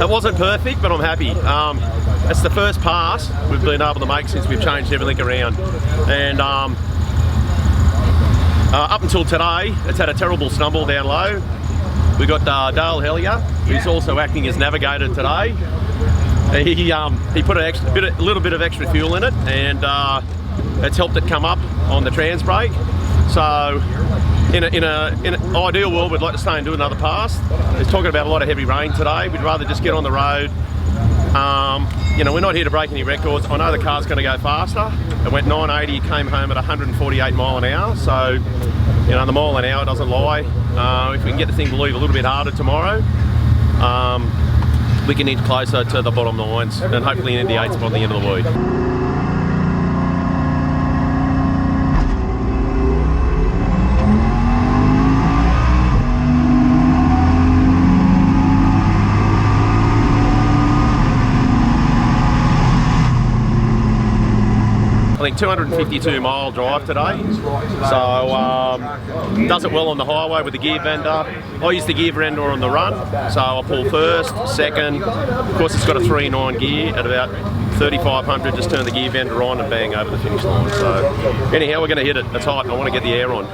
It wasn't perfect, but I'm happy. It's the first pass we've been able to make since we've changed everything around. And up until today, it's had a terrible stumble down low. We got Dale Hellier, who's also acting as navigator today. He put a little bit of extra fuel in it, and it's helped it come up on the trans brake. So in an ideal world, we'd like to stay and do another pass. It's talking about a lot of heavy rain today. We'd rather just get on the road. You know, we're not here to break any records. I know the car's going to go faster. It went 980, came home at 148 mile an hour. So, you know, the mile an hour doesn't lie. If we can get the thing to leave a little bit harder tomorrow, we can inch closer to the bottom nines and hopefully into the eights by the end of the week. I think 252 mile drive today, so does it well on the highway with the gear bender. I use the gear bender on the run, so I'll pull first, second. Of course, it's got a 3.9 gear at about 3,500. Just turn the gear bender on and bang over the finish line. So anyhow, we're going to hit it. It's hot. I want to get the air on.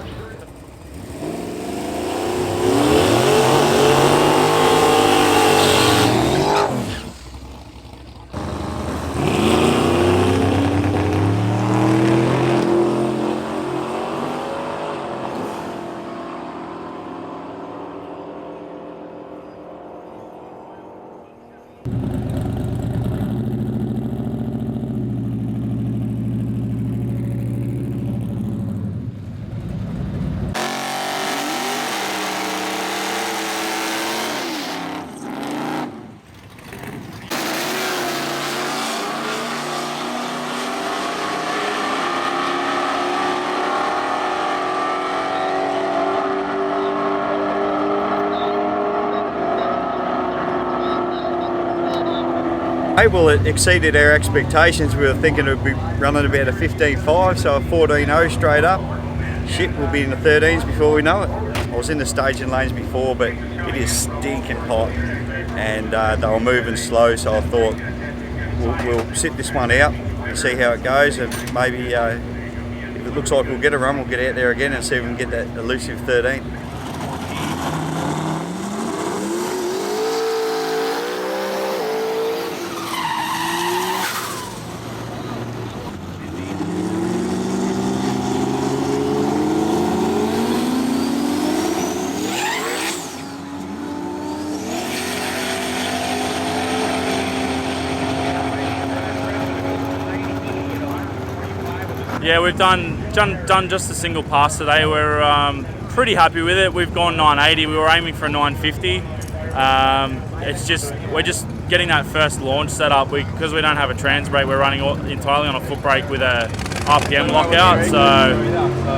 Well, it exceeded our expectations. We were thinking it would be running about a 15.5, so a 14.0 straight up. Shit, we'll be in the 13s before we know it. I was in the staging lanes before, but it is stinking hot, and they were moving slow, so I thought we'll sit this one out and see how it goes, and maybe if it looks like we'll get a run, we'll get out there again and see if we can get that elusive 13. Yeah, we've done just a single pass today. We're pretty happy with it. We've gone 980. We were aiming for a 950. We're just getting that first launch set up because we don't have a trans brake. We're running entirely on a foot brake with a RPM lockout. So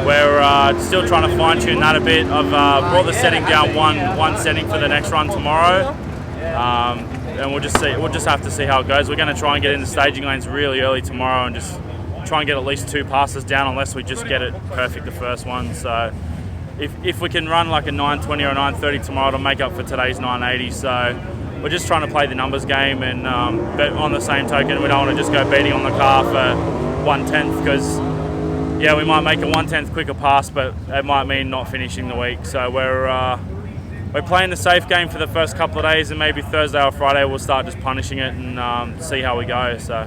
we're still trying to fine tune that a bit. I've brought the setting down one setting for the next run tomorrow. And we'll just see. We'll just have to see how it goes. We're going to try and get in the staging lanes really early tomorrow and just try and get at least 2 passes down, unless we just get it perfect the first one. So if we can run like a 920 or a 930 tomorrow, it'll make up for today's 980. So we're just trying to play the numbers game, and but on the same token, we don't want to just go beating on the car for 1/10, because yeah, we might make a 1/10 quicker pass, but it might mean not finishing the week. So we're playing the safe game for the first couple of days, and maybe Thursday or Friday we'll start just punishing it and see how we go. So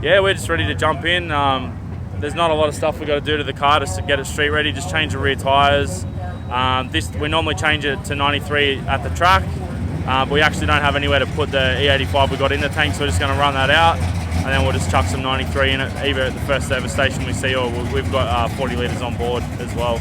yeah, we're just ready to jump in. There's not a lot of stuff we've got to do to the car to get it street ready. Just change the rear tyres. We normally change it to 93 at the track, but we actually don't have anywhere to put the E85 we got in the tank, so we're just going to run that out, and then we'll just chuck some 93 in it, either at the first service station we see, or we've got 40 litres on board as well.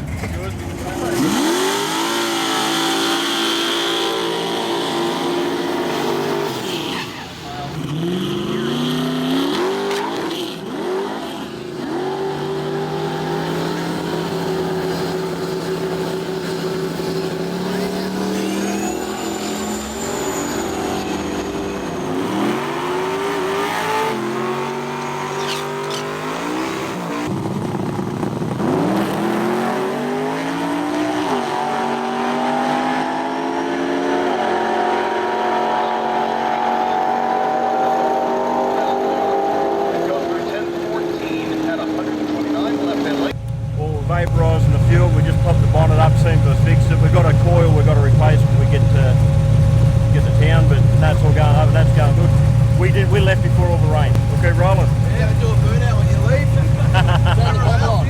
that's all going. That's going good. We left before all the rain. We'll keep rolling. Yeah, do a burnout when you leave. It's only one lot.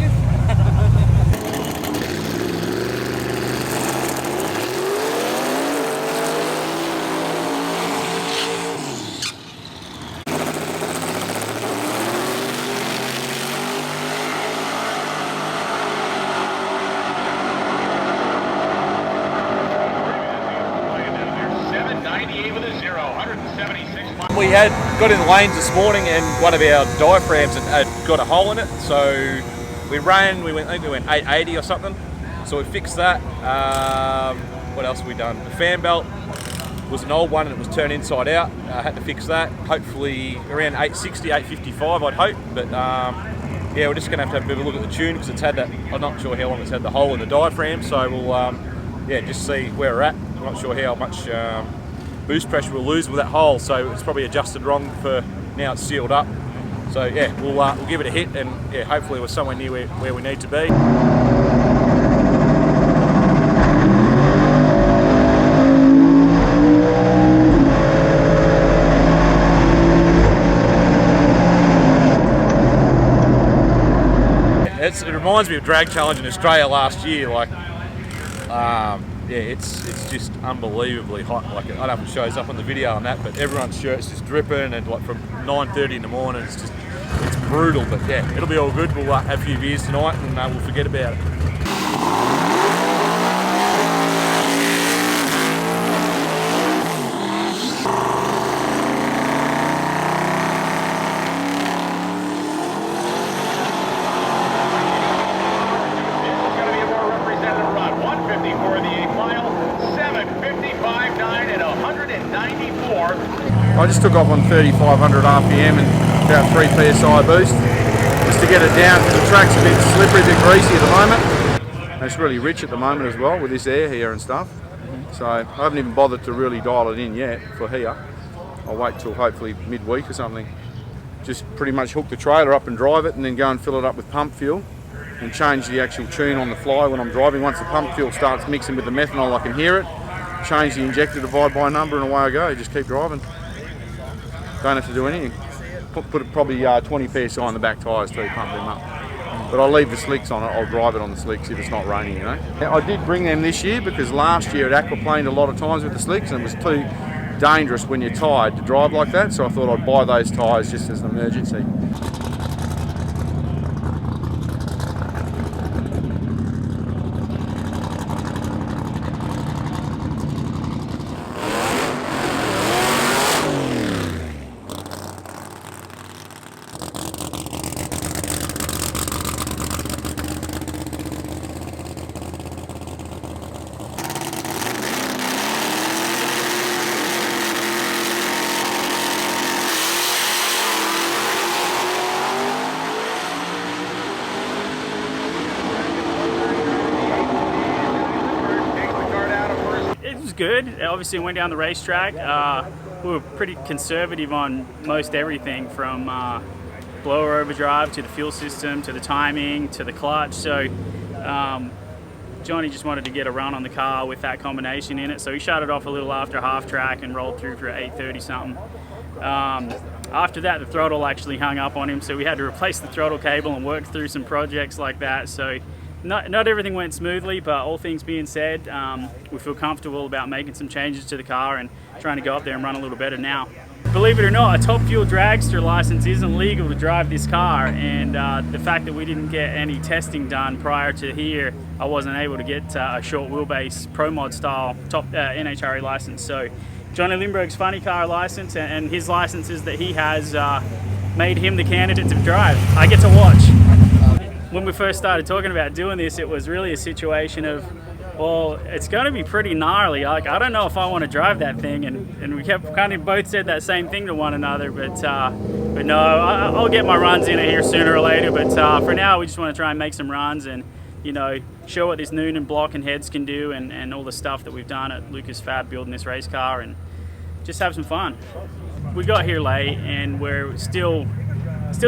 We had got in the lanes this morning and one of our diaphragms had got a hole in it, so we ran, I think we went 880 or something, so we fixed that. What else have we done? The fan belt was an old one and it was turned inside out. I had to fix that, hopefully around 860, 855 I'd hope, but yeah, we're just going to have a bit of a look at the tune because it's had that, I'm not sure how long it's had the hole in the diaphragm, so we'll yeah, just see where we're at. I'm not sure how much boost pressure we'll lose with that hole, so it's probably adjusted wrong for now it's sealed up. So yeah, we'll give it a hit and yeah, hopefully we're somewhere near where we need to be. It reminds me of Drag Challenge in Australia last year, like yeah, it's just unbelievably hot. Like, I don't know if it shows up on the video on that, but everyone's shirt's just dripping, and like from 9:30 in the morning, it's brutal. But yeah, it'll be all good. We'll have a few beers tonight, and we'll forget about it. I just took off on 3,500 RPM and about 3 PSI boost just to get it down because the track's a bit slippery, a bit greasy at the moment. And it's really rich at the moment as well with this air here and stuff. So I haven't even bothered to really dial it in yet for here. I'll wait till hopefully midweek or something. Just pretty much hook the trailer up and drive it and then go and fill it up with pump fuel and change the actual tune on the fly when I'm driving. Once the pump fuel starts mixing with the methanol, I can hear it. Change the injector divide by number and away I go. Just keep driving. Don't have to do anything. Put it probably 20 PSI on the back tyres too, pump them up. But I'll leave the slicks on it, I'll drive it on the slicks if it's not raining, you know. I did bring them this year because last year it aquaplaned a lot of times with the slicks and it was too dangerous when you're tired to drive like that, so I thought I'd buy those tyres just as an emergency. Good. Obviously went down the racetrack. We were pretty conservative on most everything from blower overdrive to the fuel system to the timing to the clutch. So Jonnie just wanted to get a run on the car with that combination in it. So he shut it off a little after half track and rolled through for 8:30 something. After that, the throttle actually hung up on him, so we had to replace the throttle cable and work through some projects like that. So not everything went smoothly, but all things being said, we feel comfortable about making some changes to the car and trying to go up there and run a little better now. Believe it or not, a Top Fuel dragster license isn't legal to drive this car, and the fact that we didn't get any testing done prior to here, I wasn't able to get a short wheelbase Pro Mod style top NHRA license. So Jonnie Lindberg's funny car license and his licenses that he has made him the candidate to drive. I get to watch. When we first started talking about doing this, it was really a situation of, well, it's going to be pretty gnarly. Like, I don't know if I want to drive that thing, and we kept kind of both said that same thing to one another. But no, I'll get my runs in here sooner or later. But for now, we just want to try and make some runs and, you know, show what this Noonan block and heads can do, and all the stuff that we've done at Lucas Fab building this race car, and just have some fun. We got here late, and we're still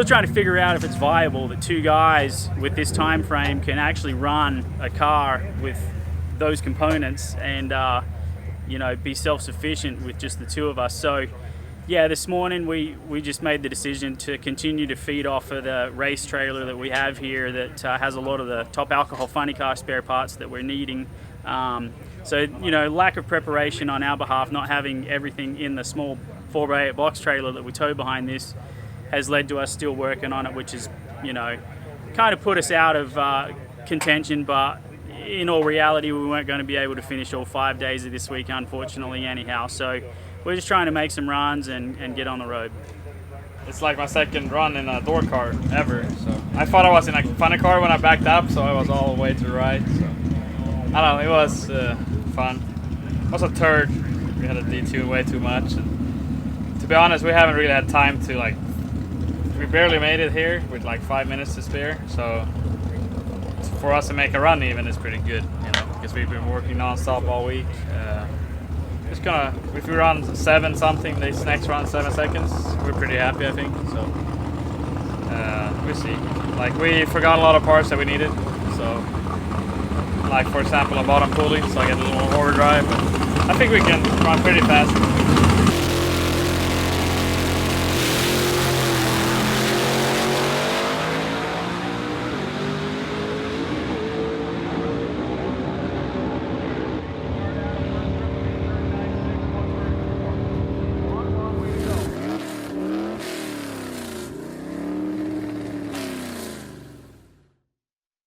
trying to figure out if it's viable that two guys with this time frame can actually run a car with those components. And you know, be self-sufficient with just the two of us. So yeah, this morning we just made the decision to continue to feed off of the race trailer that we have here that has a lot of the top alcohol funny car spare parts that we're needing. So, you know, lack of preparation on our behalf, not having everything in the small 4x8 box trailer that we tow behind this, has led to us still working on it, which is, you know, kind of put us out of contention, but in all reality we weren't going to be able to finish all 5 days of this week, unfortunately, anyhow. So we're just trying to make some runs and get on the road. It's like my second run in a door car ever. So I thought I was in a funny car when I backed up, so I was all the way to the right. So I don't know, it was fun. It was a third. We had a D2 way too much. And to be honest, we haven't really had time to, like, we barely made it here with like 5 minutes to spare. So for us to make a run even is pretty good, you know, because we've been working non-stop all week. Just gonna, if we run 7 something, this next run 7 seconds, we're pretty happy, I think. So we'll see. Like, we forgot a lot of parts that we needed. So, like for example, a bottom pulley, so I get a little more overdrive. But I think we can run pretty fast.